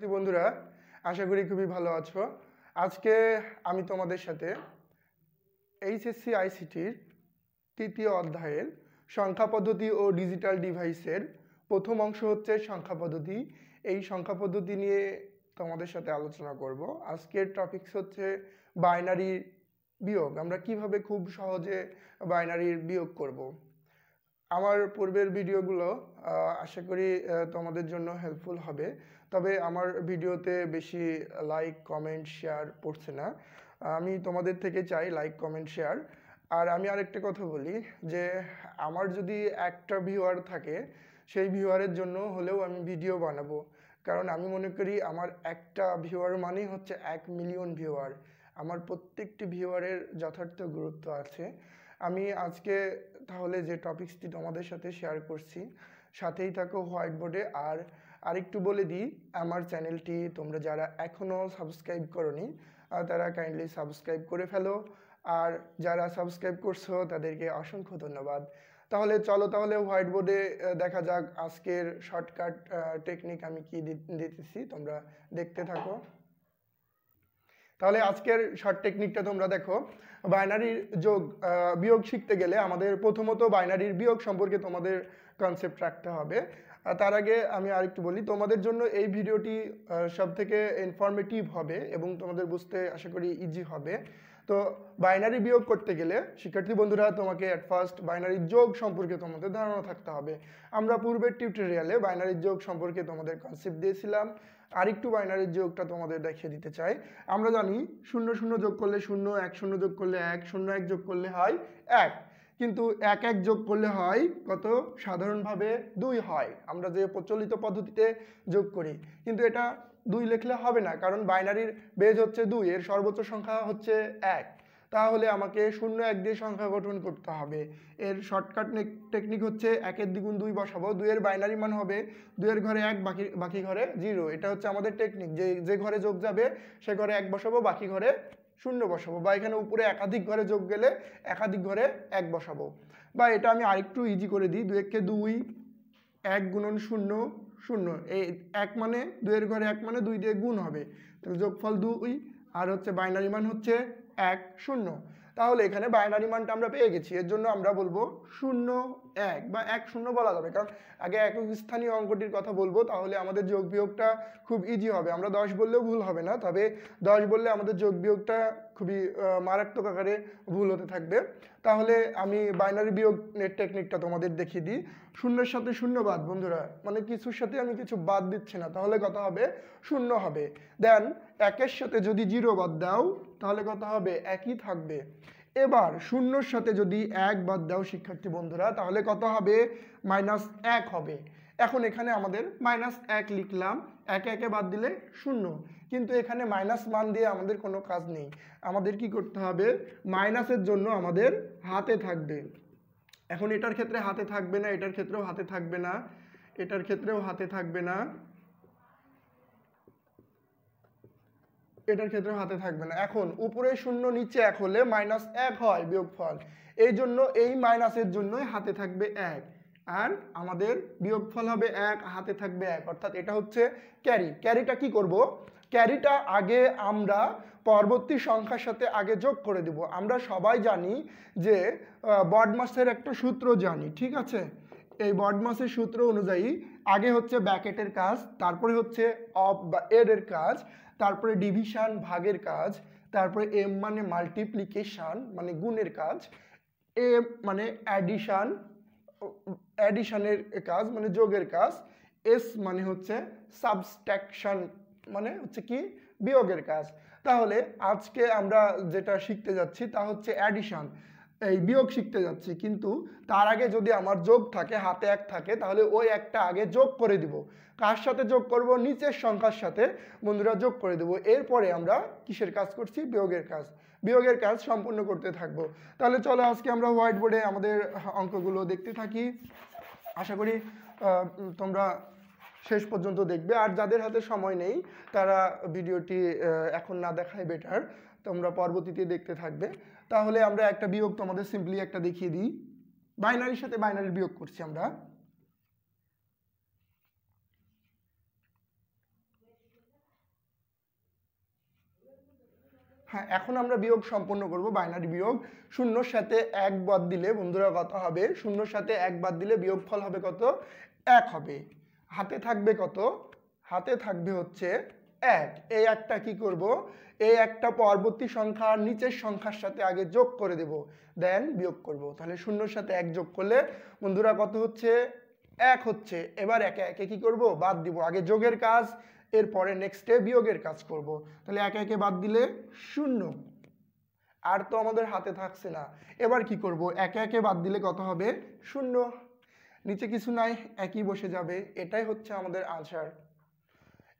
শিক্ষার্থী বন্ধুরা, আশা করি খুবই ভালো আছো। আজকে আমি তোমাদের সাথে এইচএসসি আইসিটির তৃতীয় অধ্যায়ের সংখ্যা পদ্ধতি ও ডিজিটাল ডিভাইসের প্রথম অংশ হচ্ছে সংখ্যা পদ্ধতি। এই সংখ্যা পদ্ধতি নিয়ে তোমাদের সাথে আলোচনা করব। আজকের টপিকস হচ্ছে বাইনারি বিয়োগ। আমরা কিভাবে খুব সহজে বাইনারির বিয়োগ করব। আমার পূর্বের ভিডিওগুলো আশা করি তোমাদের জন্য হেল্পফুল হবে, তবে আমার ভিডিওতে বেশি লাইক কমেন্ট শেয়ার পড়ছে না। আমি তোমাদের থেকে চাই লাইক কমেন্ট শেয়ার। আর আমি আরেকটা কথা বলি যে আমার যদি একটা ভিউয়ার থাকে, সেই ভিউয়ারের জন্য হলেও আমি ভিডিও বানাবো, কারণ আমি মনে করি আমার একটা ভিউয়ার মানেই হচ্ছে 1 মিলিয়ন ভিউয়ার। আমার প্রত্যেকটি ভিউয়ারের যথার্থ গুরুত্ব আছে। আমি আজকে তাহলে যে টপিকসটি তোমাদের সাথে শেয়ার করছি, সাথেই থাকো হোয়াইট বোর্ডে। আর আরেকটু বলে দিই, আমার চ্যানেলটি তোমরা যারা এখনও সাবস্ক্রাইব করোনি তারা কাইন্ডলি সাবস্ক্রাইব করে ফেলো, আর যারা সাবস্ক্রাইব করছো তাদেরকে অসংখ্য ধন্যবাদ। তাহলে চলো তাহলে হোয়াইট বোর্ডে দেখা যাক আজকের শর্টকাট টেকনিক আমি কি দিতেছি, তোমরা দেখতে থাকো। তাহলে আজকের শর্ট টেকনিকটা তোমরা দেখো। বাইনারির যোগ বিয়োগ শিখতে গেলে আমাদের প্রথমত বাইনারির বিয়োগ সম্পর্কে তোমাদের কনসেপ্ট রাখতে হবে। তার আগে আমি আরেকটু বলি, তোমাদের জন্য এই ভিডিওটি সবথেকে ইনফরমেটিভ হবে এবং তোমাদের বুঝতে আশা করি ইজি হবে। তো বাইনারি বিয়োগ করতে গেলে শিক্ষার্থী বন্ধুরা তোমাকে অ্যাট ফার্স্ট বাইনারি যোগ সম্পর্কে তোমাদের ধারণা থাকতে হবে। আমরা পূর্বের টিউটোরিয়ালে বাইনারি যোগ সম্পর্কে তোমাদের কনসেপ্ট দিয়েছিলাম। আরেকটু বাইনারি যোগটা তোমাদের দেখিয়ে দিতে চাই। আমরা জানি 0 0 যোগ করলে 0, 1 0 যোগ করলে 1, 0 1 যোগ করলে হয় 1, কিন্তু 1 1 যোগ করলে হয় কত? সাধারণভাবে 2 হয়, আমরা যে প্রচলিত পদ্ধতিতে যোগ করি। কিন্তু এটা 2 লিখলে হবে না, কারণ বাইনারির বেজ হচ্ছে 2, এর সর্বোচ্চ সংখ্যা হচ্ছে 1। তাহলে আমাকে 0 1 দিয়ে সংখ্যা গঠন করতে হবে। এর শর্টকাট টেকনিক হচ্ছে 1 এর দ্বিগুণ 2 বসাবো, 2 এর বাইনারি মান হবে 2 এর ঘরে 1, বাকি ঘরে 0। এটা হচ্ছে আমাদের টেকনিক, যে ঘরে যোগ যাবে সে ঘরে 1 বসাবো, বাকি ঘরে 0 বসাবো, বা এখানে উপরে একাধিক ঘরে যোগ গেলে একাধিক ঘরে 1 বসাবো। বা এটা আমি আরেকটু ইজি করে দিই, 2 একে 2, 1 গুণন 0 0, এই 1 মানে 2 এর ঘরে 1 মানে 2 দিয়ে গুণ হবে, তাহলে যোগফল 2, আর হচ্ছে বাইনারি মান হচ্ছে 1 0। তাহলে এখানে বাইনারি মানটা আমরা পেয়ে গেছি। এর জন্য আমরা বলবো 0 1 বা 1 0 বলা যাবে, কারণ আগে একক স্থানীয় অঙ্কটির কথা বলবো, তাহলে আমাদের যোগ বিয়োগটা খুব ইজি হবে। আমরা 10 বললেও ভুল হবে না, তবে 10 বললে আমাদের যোগ বিয়োগটা খুবই মারাত্মক আকারে ভুল হতে থাকবে। তাহলে আমি বাইনারি বিয়োগ টেকনিকটা তোমাদের দেখিয়ে দিই। 0-এর সাথে 0 বাদ বন্ধুরা, মানে কিছুর সাথে আমি কিছু বাদ দিচ্ছি না, তাহলে কত হবে? 0 হবে। দেন 1-এর সাথে যদি 0 বাদ দাও তাহলে কত হবে? 1ই থাকবে। এবার 0-এর সাথে যদি 1 বাদ দাও শিক্ষার্থী বন্ধুরা, তাহলে কত হবে? -1 হবে। এখন এখানে আমাদের -1 লিখলাম, 1 1 বাদ দিলে 0, কিন্তু এখানে মাইনাস মান দিয়ে আমাদের কোনো কাজ নেই। আমাদের কি করতে হবে? মাইনাসের জন্য আমাদের হাতে থাকবে। এখন এটার ক্ষেত্রে হাতে থাকবে না, এটার ক্ষেত্রেও হাতে থাকবে না, এটার ক্ষেত্রেও হাতে থাকবে না, এটার ক্ষেত্রেও হাতে থাকবে না। এখন উপরে 0 নিচে 1 হলে -1 হয় বিয়োগফল, এই জন্য এই মাইনাসের জন্যই হাতে থাকবে 1, আর আমাদের বিয়োগফল হবে 1, হাতে থাকবে 1, অর্থাৎ এটা হচ্ছে ক্যারি। ক্যারিটা কি করব? ক্যারিটা আগে আমরা পরবর্তী সংখ্যার সাথে আগে যোগ করে দেব। আমরা সবাই জানি যে বডমাসের একটা সূত্র জানি, ঠিক আছে? এই বডমাসের সূত্র অনুযায়ী আগে হচ্ছে ব্র্যাকেটের কাজ, তারপরে হচ্ছে অফ বা এর কাজ, তারপরে ডিভিশন ভাগের কাজ, তারপরে এম মানে মাল্টিপ্লিকেশন মানে গুণের কাজ, এম মানে অ্যাডিশনের কাজ মানে যোগের কাজ, এস মানে হচ্ছে সাবস্ট্রাকশন মানে হচ্ছে কি? বিয়োগের কাজ। তাহলে আজকে আমরা যেটা শিখতে যাচ্ছি তা হচ্ছে অ্যাডিশন, এই বিয়োগ শিখতে যাচ্ছি। কিন্তু তার আগে যদি আমার যোগ থাকে, হাতে 1 থাকে, তাহলে ওই একটা আগে যোগ করে দিব। কার সাথে যোগ করব? নিচের সংখ্যার সাথে বন্ধুরা যোগ করে দেব। এরপরে আমরা কিসের কাজ করছি? বিয়োগের কাজ। বিয়োগের কাজ সম্পূর্ণ করতে থাকব। তাহলে চলো আজকে আমরা হোয়াইট বোর্ডে আমাদের অঙ্কগুলো দেখতে থাকি। আশা করি তোমরা শেষ পর্যন্ত দেখবে, আর যাদের হাতে সময় নেই তারা ভিডিওটি এখন না দেখাই বেটার, তোমরা পরবর্তীতে দেখতে থাকবে। তাহলে আমরা একটা বিয়োগ তোমাদের সিম্পলি একটা দেখিয়ে দিই। বাইনারির সাথে বাইনারির বিয়োগ করছি আমরা। হ্যাঁ, এখন আমরা বিয়োগ সম্পন্ন করব, বাইনারি বিয়োগ। শূন্যর সাথে 1 বাদ দিলে বন্ধুরা কত হবে? শূন্যর সাথে 1 বাদ দিলে বিয়োগফল হবে কত? 1 হবে। হাতে থাকবে কত? হাতে থাকবে হচ্ছে 1। এই একটা কি করব? এই একটা পরবর্তী সংখ্যার নিচের সংখ্যার সাথে আগে যোগ করে দেব, দেন বিয়োগ করব। তাহলে শূন্যর সাথে 1 যোগ করলে বন্ধুরা কত হচ্ছে? 1 হচ্ছে। এবার একে একে কি করব? বাদ দিব। আগে যোগের কাজ, এরপরে নেক্সটে বিয়োগের কাজ করব। তাহলে একে একে বাদ দিলে 0। আর তো আমাদের হাতে থাকছে না। এবার কি করব? একে একে বাদ দিলে কত হবে? 0। নিচে কিছু নাই, একই বসে যাবে। এটাই হচ্ছে আমাদের আনসার।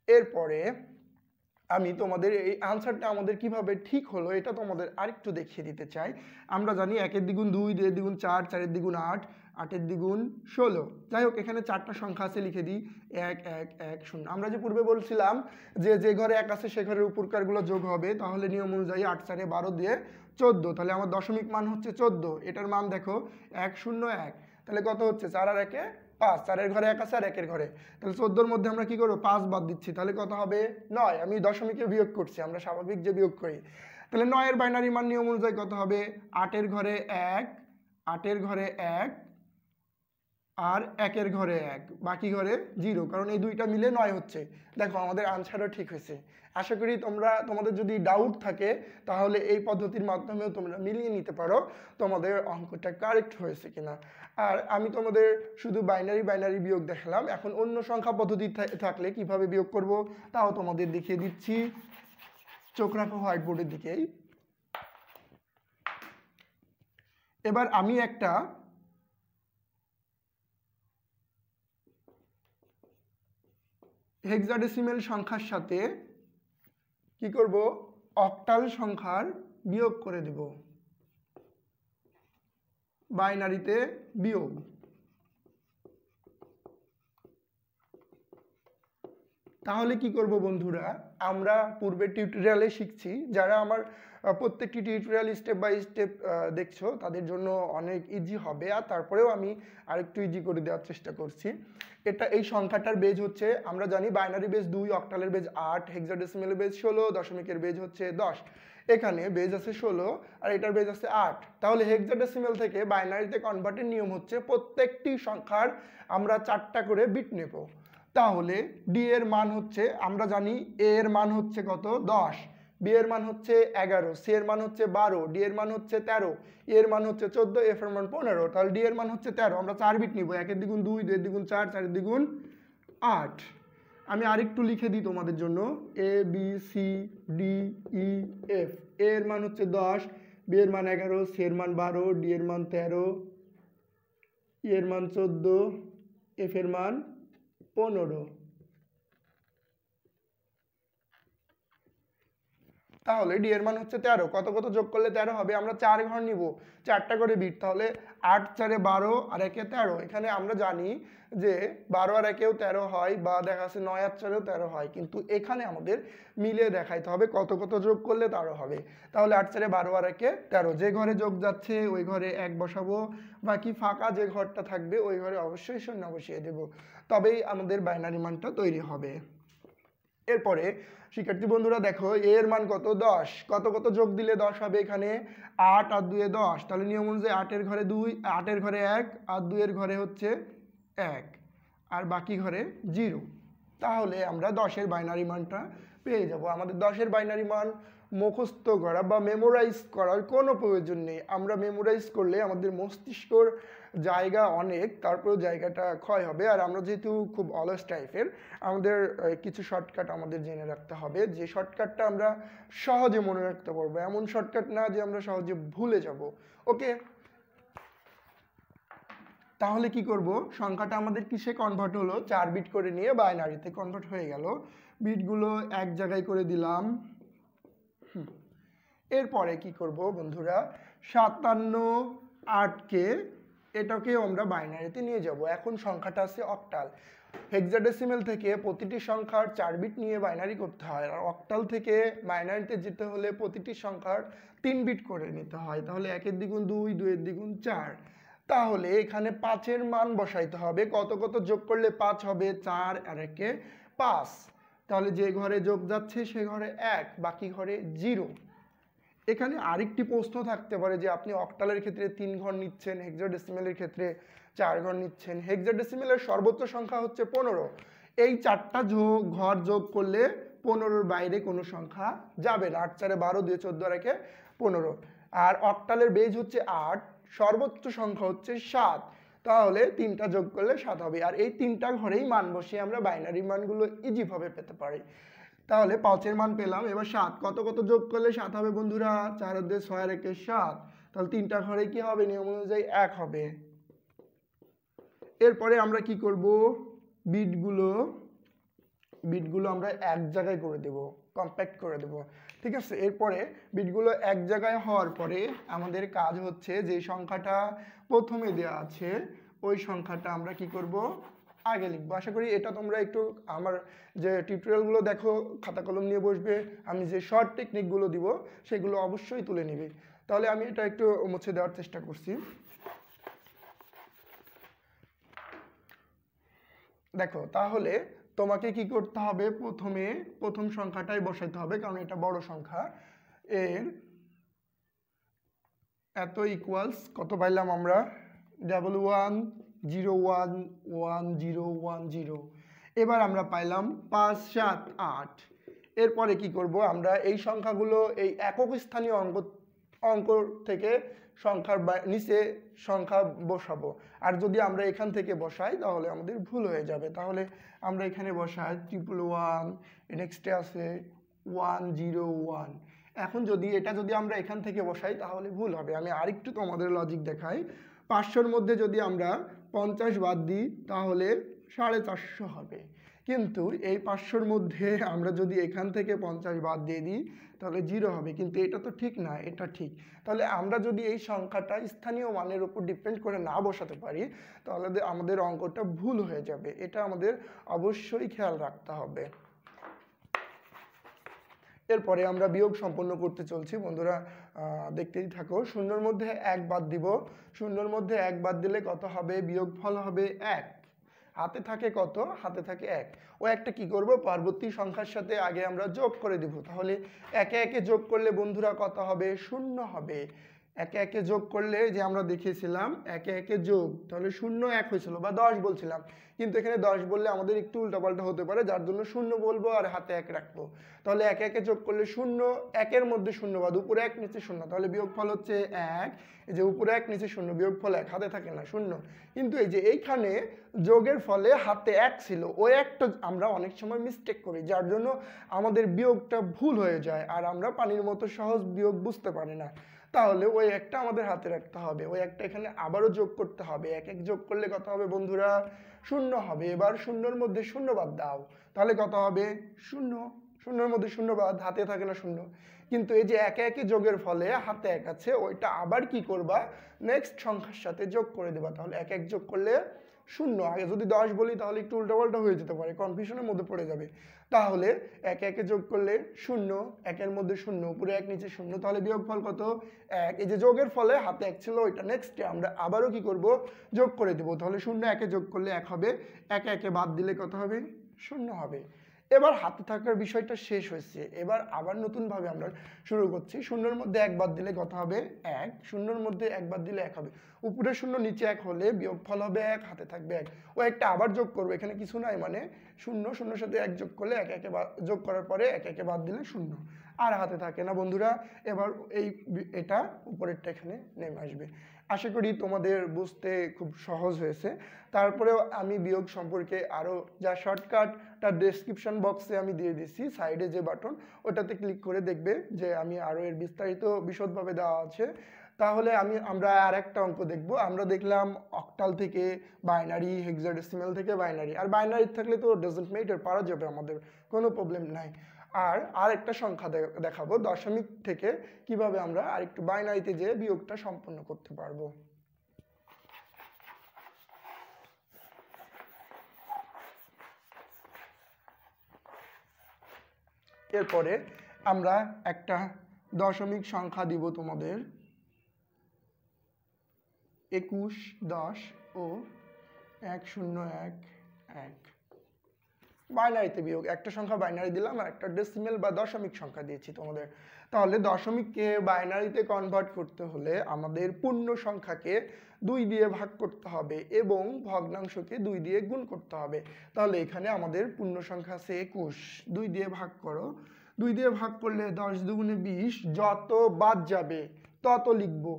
এরপরে আমি তোমাদের এই আনসারটা আমাদের কিভাবে ঠিক হলো এটা তোমাদের আরেকটু দেখিয়ে দিতে চাই। আমরা জানি 1 এর দ্বিগুণ 2, 2 এর দ্বিগুণ 4, 4 এর দ্বিগুণ 8, 8 এর দ্বিগুণ 16। যাই হোক, এখানে 4টা সংখ্যা আছে, লিখে দিই 1 1 1 0। আমরা যে পূর্বে বলছিলাম যে যে ঘরে 1 আছে সে ঘরের উপরকারগুলো যোগ হবে, তাহলে নিয়ম অনুযায়ী 8 4 এ 12 দিয়ে 14। তাহলে আমার দশমিক মান হচ্ছে 14। এটার মান দেখো 1 0 1। তাহলে কত হচ্ছে? 4 আর 1 এ 5। 4 এর ঘরে 1 আছে আর 1 এর ঘরে, তাহলে 14 এর মধ্যে আমরা কি করব? 5 বাদ দিচ্ছি, তাহলে কত হবে? 9। আমি দশমিকে বিয়োগ করছি, আমরা স্বাভাবিক যে বিয়োগ করি। তাহলে 9 এর বাইনারি মান নিয়ম অনুযায়ী কত হবে? 8 এর ঘরে 1, 8 এর ঘরে 1 আর 1 এর ঘরে 1, বাকি ঘরে 0, কারণ এই দুইটা মিলে 9 হচ্ছে। দেখো আমাদের আনসারও ঠিক হয়েছে। আশা করি তোমাদের যদি ডাউট থাকে তাহলে এই পদ্ধতির মাধ্যমেও তোমরা মিলিয়ে নিতে পারো তোমাদের অঙ্কটা কারেক্ট হয়েছে কিনা। আর আমি তোমাদের শুধু বাইনারি বিয়োগ দেখালাম। এখন অন্য সংখ্যা পদ্ধতি থাকলে কিভাবে বিয়োগ করব তাও তোমাদের দেখিয়ে দিচ্ছি। চোখ রাখো হোয়াইট বোর্ডের দিকেই। এবার আমি একটা হেক্সাডেসিমেল সংখ্যার সাথে কি করব? অক্টাল সংখ্যার বিয়োগ করে দেব, বাইনারিতে বিয়োগ। তাহলে কি করব বন্ধুরা? আমরা পূর্বের টিউটোরিয়ালে শিখছি, যারা আমার প্রত্যেকটি টিউটোরিয়াল স্টেপ বাই স্টেপ দেখছো তাদের জন্য অনেক ইজি হবে, আর তারপরেও আমি আরেকটু ইজি করে দেওয়ার চেষ্টা করছি। এই সংখ্যাটার বেজ হচ্ছে, আমরা জানি বাইনারি বেজ 2, অক্টালের বেজ 8, হেক্সাডেসিমেলের বেজ 16, দশমিকের বেজ হচ্ছে 10। এখানে বেজ আছে 16 আর এটার বেজ আছে 8। তাহলে হেক্সাডেসিমেল থেকে বাইনারিতে কনভার্টের নিয়ম হচ্ছে প্রত্যেকটি সংখ্যার আমরা 4টা করে বিট নেব। তাহলে ডি এর মান হচ্ছে, আমরা জানি এ এর মান হচ্ছে কত? 10, বি এর মান হচ্ছে 11, সি এর মান হচ্ছে 12, ডি এর মান হচ্ছে 13, ই এর মান হচ্ছে 14, এফ এর মান 15। তাহলে ডি এর মান হচ্ছে 13। আমরা 4 বিট নিব। 1 এর দ্বিগুণ 2, 2 এর দ্বিগুণ 4, 4 এর দ্বিগুণ 8। আমি আরেকটু লিখে দিই তোমাদের জন্য, A B C D E F. A এর মান হচ্ছে 10, বি এর মান 11, সি এর মান 12, ডি এর মান 13, ই এর মান 14, এফ এর মান 15। তাহলে ডি এর মান হচ্ছে 13। কত কত যোগ করলে 13 হবে? আমরা 4 ঘর নিব, 4টা করে বিট। তাহলে 8 4 এ 12 আর 1 এ 13। এখানে আমরা জানি যে 12 আর 1 এও 13 হয়, বা দেখা যাচ্ছে 9 আর 4 এও 13 হয়, কিন্তু এখানে আমাদের মিলিয়ে দেখাইতে হবে কত কত যোগ করলে 13 হবে। তাহলে 8 4 এ 12 আর 1 এ 13। যে ঘরে যোগ যাচ্ছে ওই ঘরে 1 বসাবো, বাকি ফাঁকা যে ঘরটা থাকবে ওই ঘরে অবশ্যই 0 বসিয়ে দেব, তবেই আমাদের বাইনারি মানটা তৈরি হবে। এরপরে শিক্ষার্থী বন্ধুরা দেখো, এ এর মান কত? 10। কত কত যোগ দিলে 10 হবে? এখানে 8 আর 2 এ 10। তাহলে নিয়ম অনুযায়ী 8 এর ঘরে 2, 8 এর ঘরে 1 আর 2 এর ঘরে হচ্ছে 1 আর বাকি ঘরে 0। তাহলে আমরা 10 এর বাইনারি মানটা পেয়ে যাব। আমাদের 10 এর বাইনারি মান মুখস্থ করা বা মেমোরাইজ করার কোনো প্রয়োজন নেই। আমরা মেমোরাইজ করলে আমাদের মস্তিষ্কর জায়গা অনেক, তারপরেও জায়গাটা ক্ষয় হবে। আর আমরা যেহেতু খুব অলস টাইপের, আমাদের কিছু শর্টকাট আমাদের জেনে রাখতে হবে, যে শর্টকাটটা আমরা সহজে মনে রাখতে পারবো, এমন শর্টকাট না যে আমরা সহজে ভুলে যাব। ওকে, তাহলে কি করব? সংখ্যাটা আমাদের কিসে কনভার্ট হলো? 4 বিট করে নিয়ে বাইনারিতে কনভার্ট হয়ে গেল। বিটগুলো এক জায়গায় করে দিলাম। এরপরে কি করব বন্ধুরা? 57 8কে এটাকে আমরা বাইনারিতে নিয়ে যাব। এখন সংখ্যাটা আছে অক্টাল। হেক্সাডেসিমেল থেকে প্রতিটি সংখ্যার 4 বিট নিয়ে বাইনারি করতে হয়, আর অক্টাল থেকে বাইনারিতে যেতে হলে প্রতিটি সংখ্যার 3 বিট করে নিতে হয়। তাহলে 1 এর দ্বিগুণ 2, 2 এর দ্বিগুণ 4। তাহলে এখানে 5 এর মান বসাইতে হবে। কত কত যোগ করলে 5 হবে? 4 আর 1 এ 5। তাহলে যে ঘরে যোগ যাচ্ছে সে ঘরে 1, বাকি ঘরে 0। এখানে আরেকটি প্রশ্ন থাকতে পারে যে আপনি অক্টালের ক্ষেত্রে 3 ঘর নিচ্ছেন, হেক্সাডেসিমেলের ক্ষেত্রে 4 ঘর নিচ্ছেন। হেক্সাডেসিমেলের সর্বোচ্চ সংখ্যা হচ্ছে 15। এই 4টা ঘর যোগ করলে 15-র বাইরে কোনো সংখ্যা যাবে না। 8 4 12, 2 14 রেখে 15। আর অক্টালের বেজ হচ্ছে 8, সর্বোচ্চ সংখ্যা হচ্ছে 7। তাহলে 3টা যোগ করলে 7 হবে। আর এই 3টা ঘরেই মান বসিয়ে আমরা বাইনারি মানগুলো ইজিভাবে পেতে পারি। তাহলে 5-এর মান পেলাম। এবার 7 কত কত যোগ করলে 7 হবে বন্ধুরা? 4 দিয়ে 6 রেখে 7। তাহলে 3টা ঘরে কি হবে? নিয়ম অনুযায়ী 1 হবে। এরপরে আমরা কি করব? বিটগুলো আমরা এক জায়গায় করে দেব, কম্প্যাক্ট করে দেব। ঠিক আছে? এরপরে বিটগুলো এক জায়গায় হওয়ার পরে আমাদের কাজ হচ্ছে যে সংখ্যাটা প্রথমে দেওয়া আছে ওই সংখ্যাটা আমরা কি করব? আগে লিখবো। আশা করি এটা তোমরা একটু আমার যে টিউটোরিয়ালগুলো দেখো, খাতা কলম নিয়ে বসবে, আমি যে শর্ট টেকনিকগুলো দিব সেগুলো অবশ্যই তুলে নিবে। তাহলে আমি এটা একটু মুছে দেওয়ার চেষ্টা করছি। দেখো, তাহলে তোমাকে কি করতে হবে? প্রথমে প্রথম সংখ্যাটাই বসাইতে হবে, কারণ এটা বড় সংখ্যা। এর এত ইকুয়ালস কত পাইলাম আমরা? 11011010। এবার আমরা পাইলাম 5 7 8। এরপরে কি করব? আমরা এই সংখ্যাগুলো এই একক স্থানীয় অঙ্ক থেকে সংখ্যার নিচে সংখ্যা বসাবো। আর যদি আমরা এখান থেকে বসাই তাহলে আমাদের ভুল হয়ে যাবে। তাহলে আমরা এখানে বসাই 111, নেক্সটে আছে 101। এখন এটা যদি আমরা এখান থেকে বসাই তাহলে ভুল হবে। আমি আরেকটু তোমাদের লজিক দেখাই। 500-র মধ্যে যদি আমরা 50 বাদ দিই তাহলে 450 হবে। কিন্তু এই 500-র মধ্যে আমরা যদি এখান থেকে 50 বাদ দিয়ে দিই তাহলে 0 হবে। কিন্তু এটা তো ঠিক না, এটা ঠিক। তাহলে আমরা যদি এই সংখ্যাটা স্থানীয় মানের উপর ডিপেন্ড করে না বসাতে পারি তাহলে আমাদের অঙ্কটা ভুল হয়ে যাবে। এটা আমাদের অবশ্যই খেয়াল রাখতে হবে। এরপরে আমরা বিয়োগ সম্পন্ন করতে চলছি। বন্ধুরা দেখতেই থাকো। 0-র মধ্যে 1 বাদ দিব। 0-র মধ্যে 1 বাদ দিলে কত হবে? বিয়োগফল হবে 1। হাতে থাকে কত? হাতে থাকে 1। ও একটা কি করব? পরবর্তী সংখ্যার সাথে আগে আমরা যোগ করে দিব। তাহলে একে একে যোগ করলে বন্ধুরা কত হবে? 0 হবে। একে একে যোগ করলে যে আমরা দেখিয়েছিলাম একে একে যোগ, তাহলে 0 1 হয়েছিল বা 10 বলছিলাম, কিন্তু এখানে 10 বললে আমাদের একটু উল্টাপাল্টা হতে পারে, যার জন্য 0 বলবো আর হাতে 1 রাখবো। তাহলে একে একে যোগ করলে 0, 1-এর মধ্যে 0 বাদ, উপরে 1 নিচে 0, তাহলে বিয়োগফল হচ্ছে 1। এই যে উপরে 1 নিচে 0, বিয়োগফল 1, হাতে থাকে না 0। কিন্তু এই যে এইখানে যোগের ফলে হাতে 1 ছিল, ওই একটা আমরা অনেক সময় মিস্টেক করি, যার জন্য আমাদের বিয়োগটা ভুল হয়ে যায় আর আমরা পানির মতো সহজ বিয়োগ বুঝতে পারি না। তাহলে ওই একটা আমাদের হাতে রাখতে হবে, ওই একটা এখানে আবারও যোগ করতে হবে। 1 1 যোগ করলে কত হবে বন্ধুরা? 0 হবে। এবার 0-র মধ্যে 0 বাদ দাও, তাহলে কত হবে? 0। 0-র মধ্যে 0 বাদ, হাতে থাকে না 0। কিন্তু এই যে একে একে যোগের ফলে হাতে 1 আছে, ওইটা আবার কি করবা? নেক্সট সংখ্যার সাথে যোগ করে দেবা। তাহলে 1 1 যোগ করলে 0। আগে যদি 10 বলি তাহলে একটু উল্টাপাল্টা হয়ে যেতে পারে, কনফিউশনের মধ্যে পড়ে যাবে। তাহলে একে একে যোগ করলে 0, 1-এর মধ্যে 0, উপরে 1 নিচে 0, তাহলে বিয়োগফল কত? 1। এই যে যোগের ফলে হাতে 1 ছিল, ওইটা নেক্সটে আমরা আবারও কি করব? যোগ করে দেব। তাহলে 0 1-এ যোগ করলে 1 হবে, 1 1-এ বাদ দিলে কত হবে? 0 হবে। এবার হাতে থাকার বিষয়টা শেষ হয়েছে। এবার আবার নতুনভাবে আমরা শুরু করছি। 0-র মধ্যে 1 বাদ দিলে কত হবে? 1। 0-র মধ্যে 1 বাদ দিলে 1 হবে। উপরে 0 নিচে 1 হলে বিয়োগফল হবে 1, হাতে থাকবে 1। ও একটা আবার যোগ করবে, এখানে কিছু নাই, মানে 0 0-র সাথে 1 যোগ করলে 1 1-এ যোগ করার পরে 1 1-এ বাদ দিলে 0, আর হাতে থাকে না বন্ধুরা। এবার এটা উপরেরটা এখানে নেমে আসবে। আশা করি তোমাদের বুঝতে খুব সহজ হয়েছে। তারপরেও আমি বিয়োগ সম্পর্কে আরও যা শর্টকাট তার ডেসক্রিপশন বক্সে আমি দিয়ে দিচ্ছি, সাইডে যে বাটন ওটাতে ক্লিক করে দেখবে যে আমি আরও এর বিস্তারিত বিশদভাবে দেওয়া আছে। তাহলে আমরা আর একটা অঙ্ক দেখব। আমরা দেখলাম অক্টাল থেকে বাইনারি, হেক্সাডেসিমাল থেকে বাইনারি, আর বাইনারি থাকলে তো ডাজন্ট ম্যাটার, পারা যাবে, আমাদের কোনো প্রবলেম নাই। আর একটা সংখ্যা দেখাবো দশমিক থেকে কিভাবে আমরা আরেকটু বাইনারিতে যে বিয়োগটা সম্পন্ন করতে পারবো। এরপরে আমরা একটা দশমিক সংখ্যা দিব তোমাদের, 21 10 ও 1011। বাইনারিতে বিয়োগ, একটা সংখ্যা বাইনারি দিলাম আর একটা ডেসিমেল বা দশমিক সংখ্যা দিয়েছি তোমাদের। তাহলে দশমিককে বাইনারিতে কনভার্ট করতে হলে আমাদের পূর্ণ সংখ্যাকে 2 দিয়ে ভাগ করতে হবে এবং ভগ্নাংশকে 2 দিয়ে গুণ করতে হবে। তাহলে এখানে আমাদের পূর্ণ সংখ্যা আছে 21, 2 দিয়ে ভাগ করো, 2 দিয়ে ভাগ করলে 10 দুগুণে 20, যত বাদ যাবে তত লিখবো,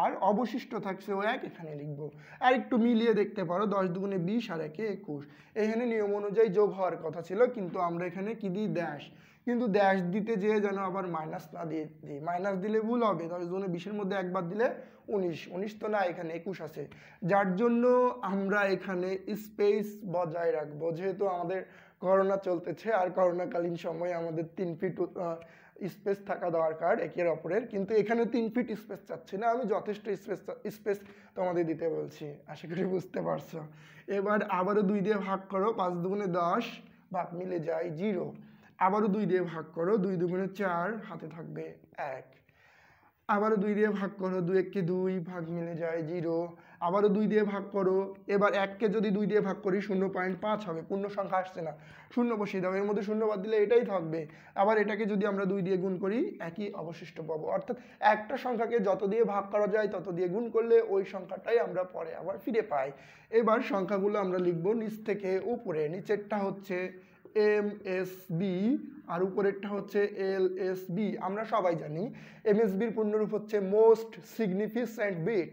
আর অবশিষ্ট থাকছে ও 1, এখানে লিখবো। আর একটু মিলিয়ে দেখতে পারো, 10 দুগুণে 20 আর 1 21। এখানে নিয়ম অনুযায়ী যোগ হওয়ার কথা ছিল, কিন্তু আমরা এখানে কি দিই, ড্যাশ। কিন্তু ড্যাশ দিতে যেয়ে যেন আবার মাইনাস না দিয়ে দিই, মাইনাস দিলে ভুল হবে। 10 দুগুণে 20-এর মধ্যে একবার দিলে 19, 19 তো না, এখানে 21 আছে, যার জন্য আমরা এখানে স্পেস বজায় রাখবো। যেহেতু আমাদের করোনা চলতেছে আর করোনাকালীন সময়ে আমাদের 3 ফিট স্পেস থাকা দরকার একের অপরের, কিন্তু এখানে 3 ফিট স্পেস চাচ্ছি না আমি, যথেষ্ট স্পেস তোমাদের দিতে বলছি। আশা করি বুঝতে পারছো। এবার আবারও 2 দিয়ে ভাগ করো, 5 দুগুণে 10, ভাগ মিলে যায় 0। আবারও 2 দিয়ে ভাগ করো, 2 দুগুণে 4, হাতে থাকবে 1। আবারও 2 দিয়ে ভাগ করো, 2 1-কে 2, ভাগ মিলে যায় 0। আবারও 2 দিয়ে ভাগ করো, এবার 1-কে যদি 2 দিয়ে ভাগ করি 0.5 হবে, পূর্ণ সংখ্যা আসছে না, 0 বসিয়ে দাও, এর মধ্যে 0 বাদ দিলে এটাই থাকবে। আবার এটাকে যদি আমরা 2 দিয়ে গুণ করি, একই অবশিষ্ট পাবো। অর্থাৎ একটা সংখ্যাকে যত দিয়ে ভাগ করা যায় তত দিয়ে গুণ করলে ওই সংখ্যাটাই আমরা পরে আবার ফিরে পাই। এবার সংখ্যাগুলো আমরা লিখবো নিচ থেকে উপরে। নিচেরটা হচ্ছে MSB আর উপরেরটা হচ্ছে LSB। আমরা সবাই জানি MSBর পূর্ণরূপ হচ্ছে মোস্ট সিগনিফিকেন্ট বিট,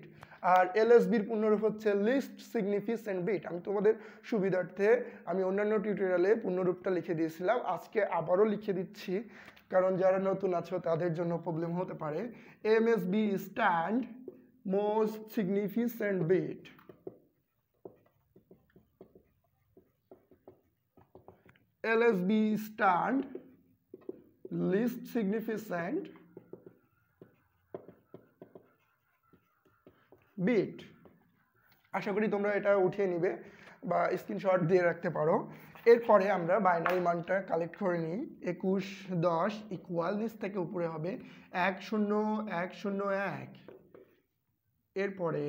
আর LSBর পূর্ণরূপ হচ্ছে লিস্ট সিগনিফিকেন্ট বিট। আমি তোমাদের সুবিধার্থে আমি অন্যান্য টিউটোরিয়ালে পূর্ণরূপটা লিখে দিয়েছিলাম, আজকে আবারও লিখে দিচ্ছি, কারণ যারা নতুন আছো তাদের জন্য প্রবলেম হতে পারে। MSB stand most significant bit, LSB stand least significant bit। আশা করি তোমরা এটা উঠিয়ে নিবে বা স্ক্রিনশট দিয়ে রাখতে পারো। এরপরে আমরা বাইনারি মানটা কালেক্ট করে নিই। 21 10 ইকুয়াল, নিচ থেকে উপরে হবে 1 0 1 0 1। এরপরে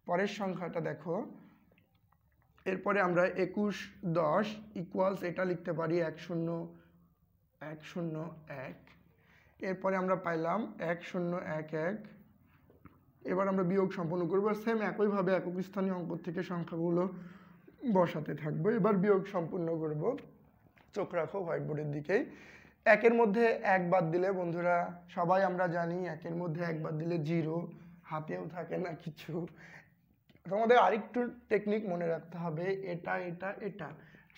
পরের সংখ্যাটা দেখো, এরপরে আমরা 21 10 ইকুয়ালস এটা লিখতে পারি 1 0 1 0 1। এরপরে আমরা পাইলাম 1 0 1 1। এবার আমরা বিয়োগ সম্পন্ন করবো, সেম একইভাবে একক স্থানীয় অঙ্ক থেকে সংখ্যাগুলো বসাতে থাকবো। এবার বিয়োগ সম্পূর্ণ করব, চোখ রাখো হোয়াইট বোর্ডের দিকেই। 1-এর মধ্যে 1 বাদ দিলে বন্ধুরা সবাই আমরা জানি 1-এর মধ্যে 1 বাদ দিলে 0, হাতেও থাকে না কিছু। তোমাদের আরেকটু টেকনিক মনে রাখতে হবে, এটা এটা এটা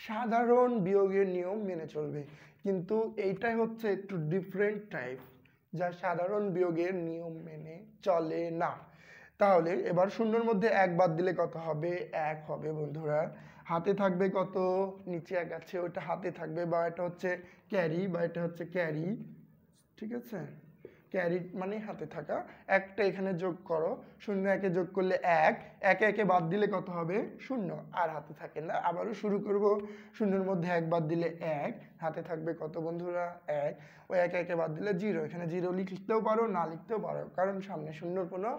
সাধারণ বিয়োগের নিয়ম মেনে চলবে, কিন্তু এইটাই হচ্ছে একটু ডিফারেন্ট টাইপ, যা সাধারণ বিয়োগের নিয়ম মেনে চলে না। তাহলে এবার 0-এর মধ্যে 1 বাদ দিলে কত হবে, 1 হবে বন্ধুরা। হাতে থাকবে কত, নিচে 1 আছে ওটা হাতে থাকবে, বা এটা হচ্ছে ক্যারি বা এটা হচ্ছে ক্যারি, ঠিক আছে, ক্যারি মানে হাতে থাকা। একটা এখানে যোগ করো, 0 1-এ যোগ করলে 1, 1 1-এ বাদ দিলে কত হবে 0, আর হাতে থাকে না। আবারও শুরু করব, 0-এর মধ্যে 1 বাদ দিলে 1, হাতে থাকবে কত বন্ধুরা 1, ওই 1 1-এ বাদ দিলে 0। এখানে 0 লিখতেও পারো না লিখতেও পারো, কারণ সামনে 0-র কোনো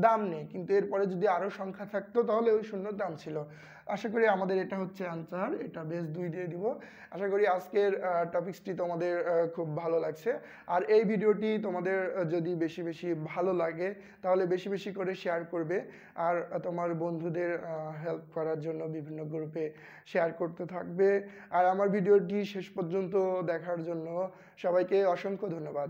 দাম নেই, কিন্তু এরপরে যদি আরও সংখ্যা থাকতো তাহলে ওই 0-র দাম ছিল। আশা করি আমাদের এটা হচ্ছে আনসার, এটা বেস 2 দিয়ে দিব। আশা করি আজকের টপিকসটি তোমাদের খুব ভালো লাগছে, আর এই ভিডিওটি তোমাদের যদি বেশি বেশি ভালো লাগে তাহলে বেশি বেশি করে শেয়ার করবে, আর তোমার বন্ধুদের হেল্প করার জন্য বিভিন্ন গ্রুপে শেয়ার করতে থাকবে। আর আমার ভিডিওটি শেষ পর্যন্ত দেখার জন্য সবাইকে অসংখ্য ধন্যবাদ।